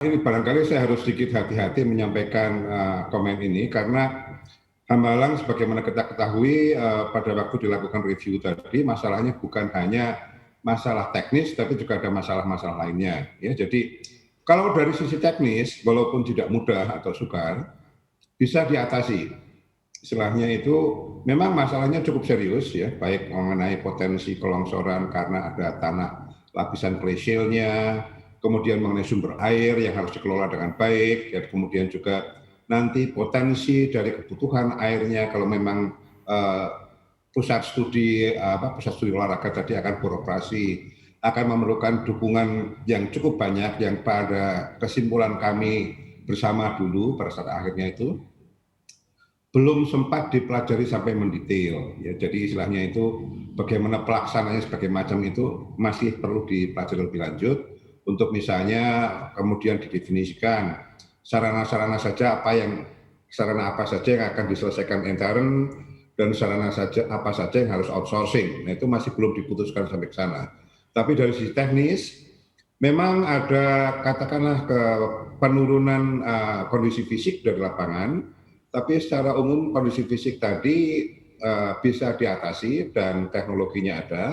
Ini barangkali saya harus sedikit hati-hati menyampaikan komen ini karena Hambalang sebagaimana kita ketahui pada waktu dilakukan review tadi masalahnya bukan hanya masalah teknis tapi juga ada masalah-masalah lainnya. Ya, jadi kalau dari sisi teknis walaupun tidak mudah atau sukar bisa diatasi. Istilahnya itu memang masalahnya cukup serius ya, baik mengenai potensi kelongsoran karena ada tanah lapisan clay shale-nya, kemudian mengenai sumber air yang harus dikelola dengan baik, dan kemudian juga nanti potensi dari kebutuhan airnya kalau memang pusat studi olahraga tadi akan beroperasi, akan memerlukan dukungan yang cukup banyak yang pada kesimpulan kami bersama dulu pada saat akhirnya itu belum sempat dipelajari sampai mendetail ya, jadi istilahnya itu bagaimana pelaksanaannya sebagai macam itu masih perlu dipelajari lebih lanjut untuk misalnya kemudian didefinisikan sarana-sarana saja sarana apa saja yang akan diselesaikan intern dan sarana saja apa saja yang harus outsourcing. Nah, itu masih belum diputuskan sampai ke sana. Tapi dari sisi teknis memang ada katakanlah penurunan kondisi fisik dari lapangan. Tapi secara umum kondisi fisik tadi bisa diatasi dan teknologinya ada.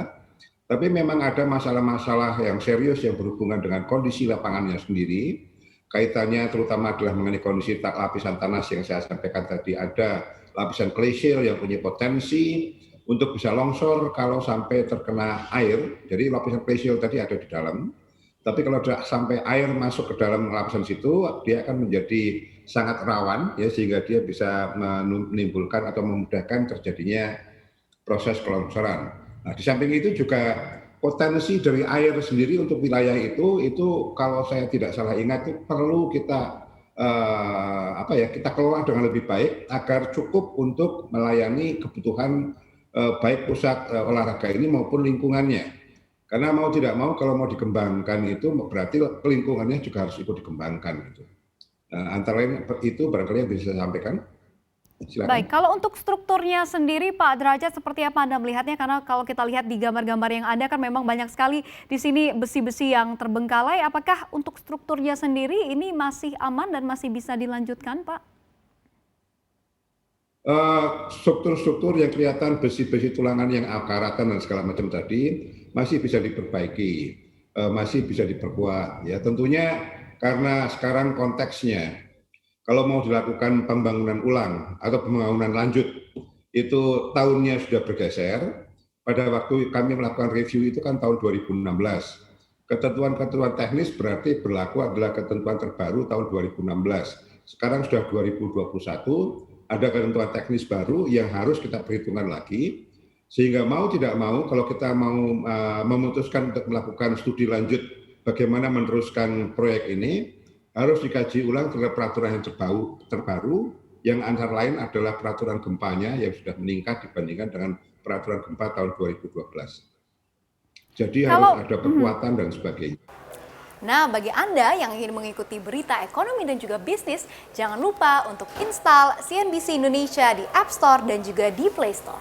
Tapi memang ada masalah-masalah yang serius yang berhubungan dengan kondisi lapangannya sendiri. Kaitannya terutama adalah mengenai kondisi lapisan tanah yang saya sampaikan tadi. Ada lapisan clay shale yang punya potensi untuk bisa longsor kalau sampai terkena air. Jadi lapisan clay shale tadi ada di dalam. Tapi kalau sudah sampai air masuk ke dalam lapisan situ, dia akan menjadi sangat rawan, ya, sehingga dia bisa menimbulkan atau memudahkan terjadinya proses kelongsoran. Nah, di samping itu juga potensi dari air sendiri untuk wilayah itu kalau saya tidak salah ingat itu perlu kita kita kelola dengan lebih baik agar cukup untuk melayani kebutuhan baik pusat olahraga ini maupun lingkungannya. Karena mau tidak mau kalau mau dikembangkan itu berarti lingkungannya juga harus ikut dikembangkan gitu. Nah, antara lain itu barangkali yang bisa saya sampaikan. Silakan. Baik, kalau untuk strukturnya sendiri Pak Derajat seperti apa Anda melihatnya? Karena kalau kita lihat di gambar-gambar yang ada kan memang banyak sekali di sini besi-besi yang terbengkalai. Apakah untuk strukturnya sendiri ini masih aman dan masih bisa dilanjutkan, Pak? Struktur-struktur yang kelihatan besi-besi tulangan yang karatan dan segala macam tadi masih bisa diperbaiki, masih bisa diperkuat. Ya, tentunya karena sekarang konteksnya kalau mau dilakukan pembangunan ulang atau pembangunan lanjut itu tahunnya sudah bergeser. Pada waktu kami melakukan review itu kan tahun 2016. Ketentuan-ketentuan teknis berarti berlaku adalah ketentuan terbaru tahun 2016. Sekarang sudah 2021. Ada ketentuan teknis baru yang harus kita perhitungkan lagi, sehingga mau tidak mau kalau kita mau memutuskan untuk melakukan studi lanjut bagaimana meneruskan proyek ini, harus dikaji ulang terhadap peraturan yang terbaru yang antara lain adalah peraturan gempanya yang sudah meningkat dibandingkan dengan peraturan gempa tahun 2012. Jadi harus ada perkuatan dan sebagainya. Nah, bagi Anda yang ingin mengikuti berita ekonomi dan juga bisnis, jangan lupa untuk install CNBC Indonesia di App Store dan juga di Play Store.